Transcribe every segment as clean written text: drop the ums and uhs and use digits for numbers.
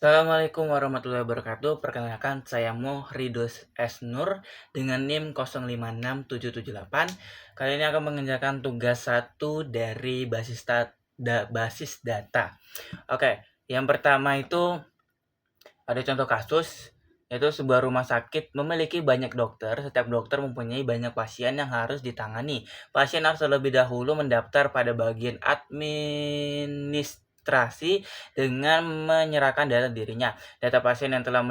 Assalamualaikum warahmatullahi wabarakatuh. Perkenalkan, saya Mohridus S. Nur dengan NIM 056778. Kali ini akan mengerjakan tugas 1 dari basis data. Oke, yang pertama itu ada contoh kasus, yaitu sebuah rumah sakit memiliki banyak dokter. Setiap dokter mempunyai banyak pasien yang harus ditangani. Pasien harus terlebih dahulu mendaftar pada bagian administrasi dengan menyerahkan data dirinya. Data pasien yang telah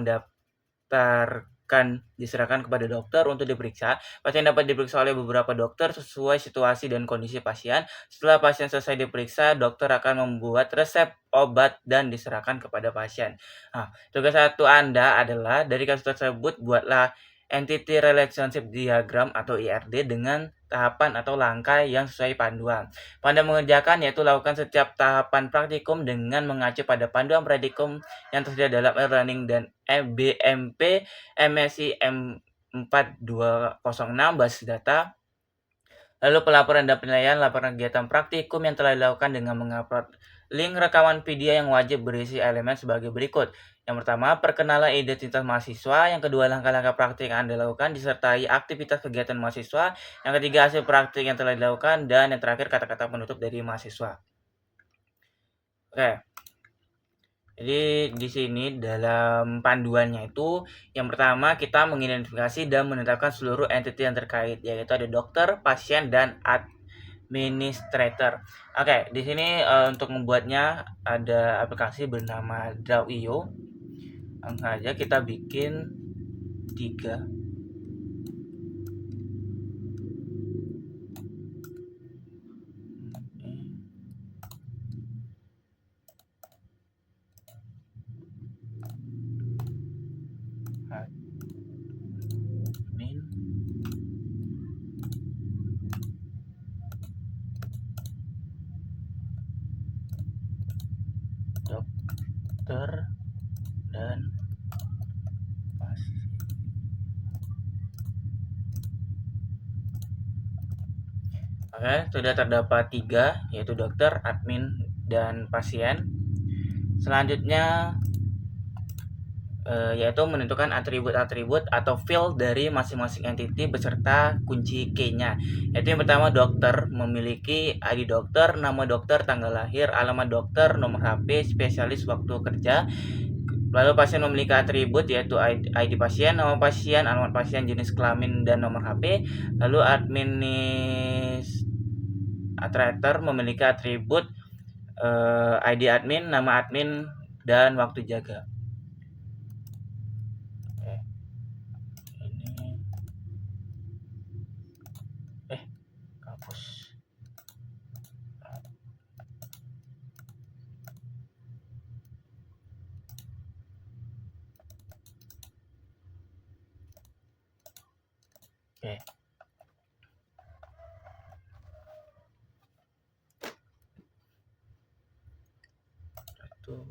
diserahkan kepada dokter untuk diperiksa. Pasien dapat diperiksa oleh beberapa dokter sesuai situasi dan kondisi pasien. Setelah pasien selesai diperiksa, dokter akan membuat resep obat dan diserahkan kepada pasien. Nah, tugas satu Anda adalah dari kasus tersebut buatlah Entity Relationship Diagram atau IRD dengan tahapan atau langkah yang sesuai panduan. Pada mengerjakan yaitu lakukan setiap tahapan praktikum dengan mengacu pada panduan praktikum yang tersedia dalam e-learning dan BMP MSI M4206 basis data. Lalu pelaporan dan penilaian laporan kegiatan praktikum yang telah dilakukan dengan mengupload link rekaman video yang wajib berisi elemen sebagai berikut. Yang pertama, perkenalan identitas mahasiswa. Yang kedua, langkah-langkah praktik yang Anda lakukan disertai aktivitas kegiatan mahasiswa. Yang ketiga, hasil praktik yang telah dilakukan. Dan yang terakhir, kata-kata penutup dari mahasiswa. Oke. Jadi di sini dalam panduannya itu yang pertama kita mengidentifikasi dan menetapkan seluruh entiti yang terkait, yaitu ada dokter, pasien, dan administrator. Oke, di sini untuk membuatnya ada aplikasi bernama Draw.io. Langsung aja kita bikin 3. Admin, dokter, dan pasien. Oke, sudah terdapat 3, yaitu dokter, admin, dan pasien. Selanjutnya yaitu menentukan atribut-atribut atau field dari masing-masing entity beserta kunci key-nya. Yaitu yang pertama, dokter memiliki ID dokter, nama dokter, tanggal lahir, alamat dokter, nomor HP, spesialis, waktu kerja. Lalu pasien memiliki atribut yaitu ID pasien, nama pasien, alamat pasien, jenis kelamin, dan nomor HP. Lalu administrator memiliki atribut ID admin, nama admin, dan waktu jaga. Hapus. Oke. Satu.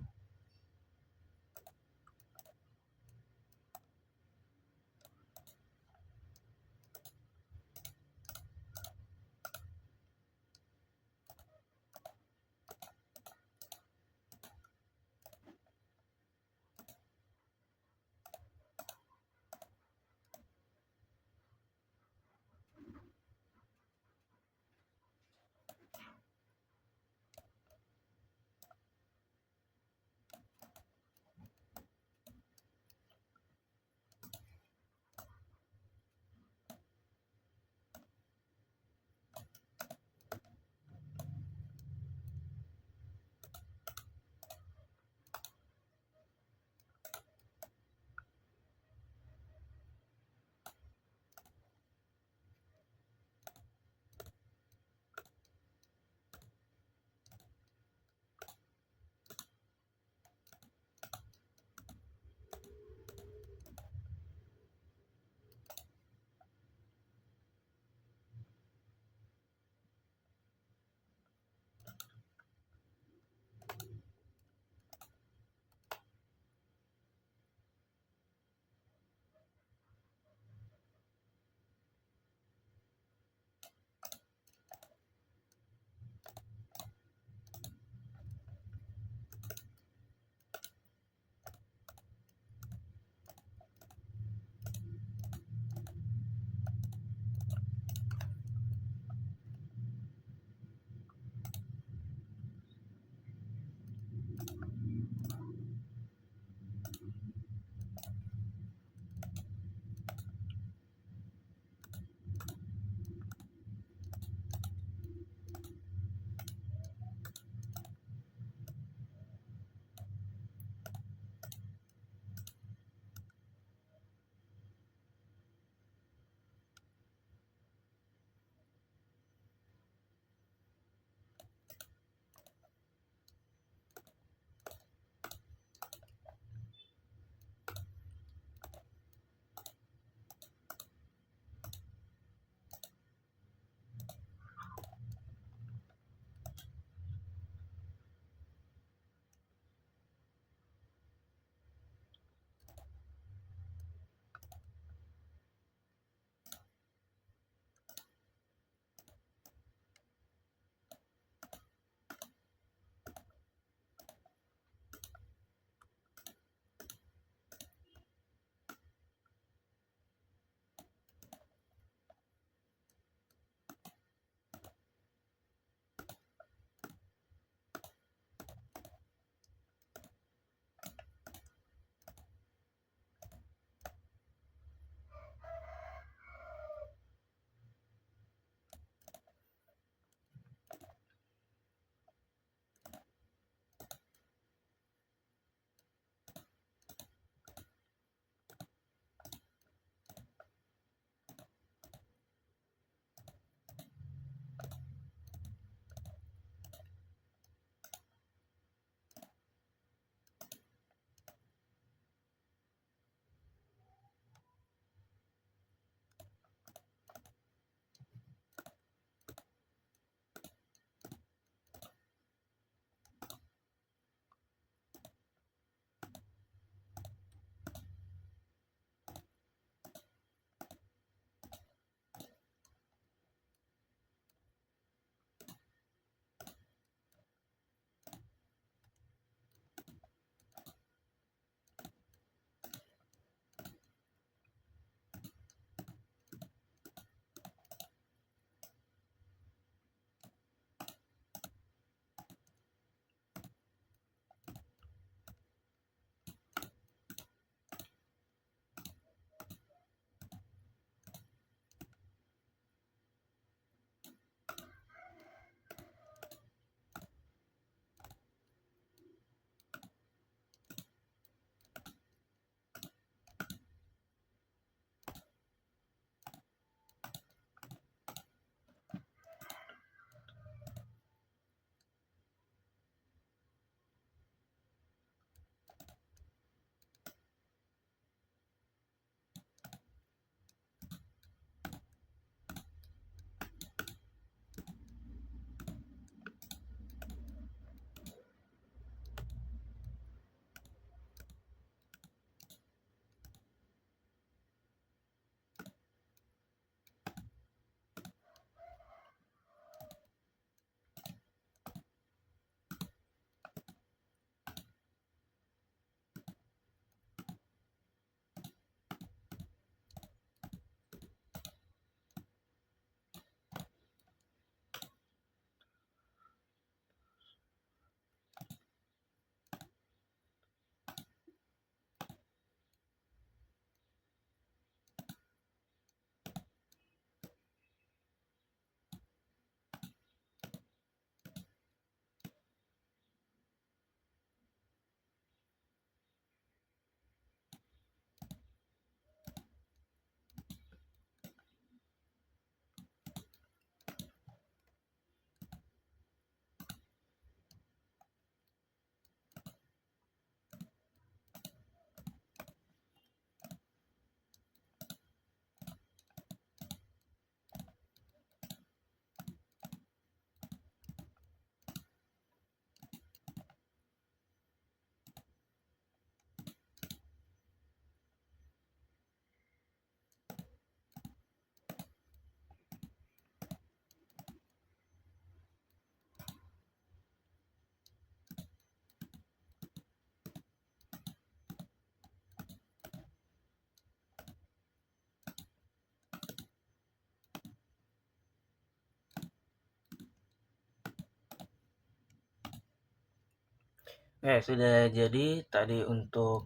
Oke, sudah jadi tadi untuk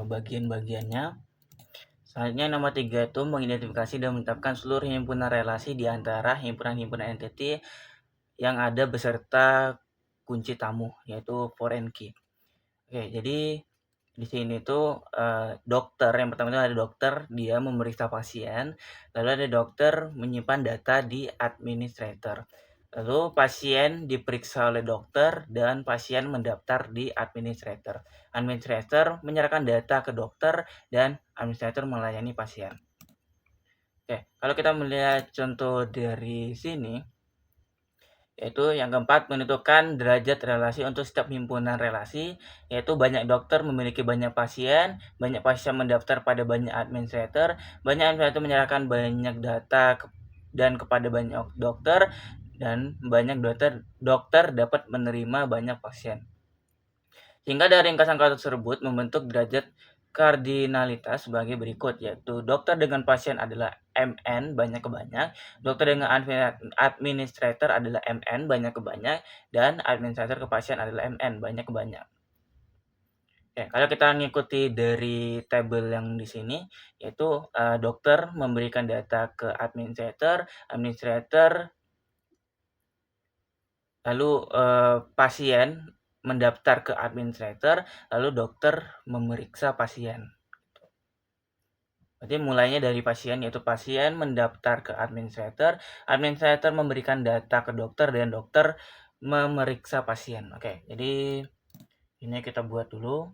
bagian-bagiannya. Selanjutnya nomor 3 itu mengidentifikasi dan menetapkan seluruh himpunan relasi di antara himpunan-himpunan entity yang ada beserta kunci tamu, yaitu foreign key. Oke, jadi di sini tuh dokter, yang pertama itu ada dokter, dia memeriksa pasien, lalu ada dokter menyimpan data di administrator. Lalu pasien diperiksa oleh dokter dan pasien mendaftar di administrator. Administrator menyerahkan data ke dokter dan administrator melayani pasien. Oke, kalau kita melihat contoh dari sini, yaitu yang keempat, menentukan derajat relasi untuk setiap himpunan relasi, yaitu banyak dokter memiliki banyak pasien mendaftar pada banyak administrator administrator menyerahkan banyak data dan kepada banyak dokter, dan banyak dokter dapat menerima banyak pasien. Sehingga dari ringkasan kata tersebut membentuk derajat kardinalitas sebagai berikut, yaitu dokter dengan pasien adalah MN banyak ke banyak, dokter dengan administrator adalah MN banyak ke banyak, dan administrator ke pasien adalah MN banyak ke banyak. Oke, kalau kita mengikuti dari tabel yang di sini, yaitu dokter memberikan data ke administrator, lalu pasien mendaftar ke administrator, lalu dokter memeriksa pasien. Berarti mulainya dari pasien, yaitu pasien mendaftar ke administrator, administrator memberikan data ke dokter, dan dokter memeriksa pasien. Oke, jadi ini kita buat dulu.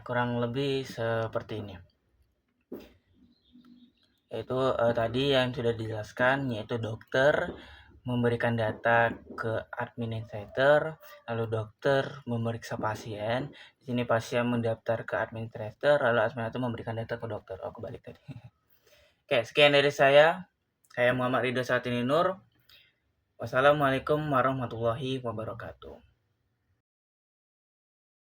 Kurang lebih seperti ini. Yaitu tadi yang sudah dijelaskan, yaitu dokter memberikan data ke administrator, lalu dokter memeriksa pasien. Di sini pasien mendaftar ke administrator, lalu administrator memberikan data ke dokter. Oh, kebalik tadi. Oke, sekian dari saya. Saya Muhammad Ridho Satini Nur. Wassalamualaikum warahmatullahi wabarakatuh.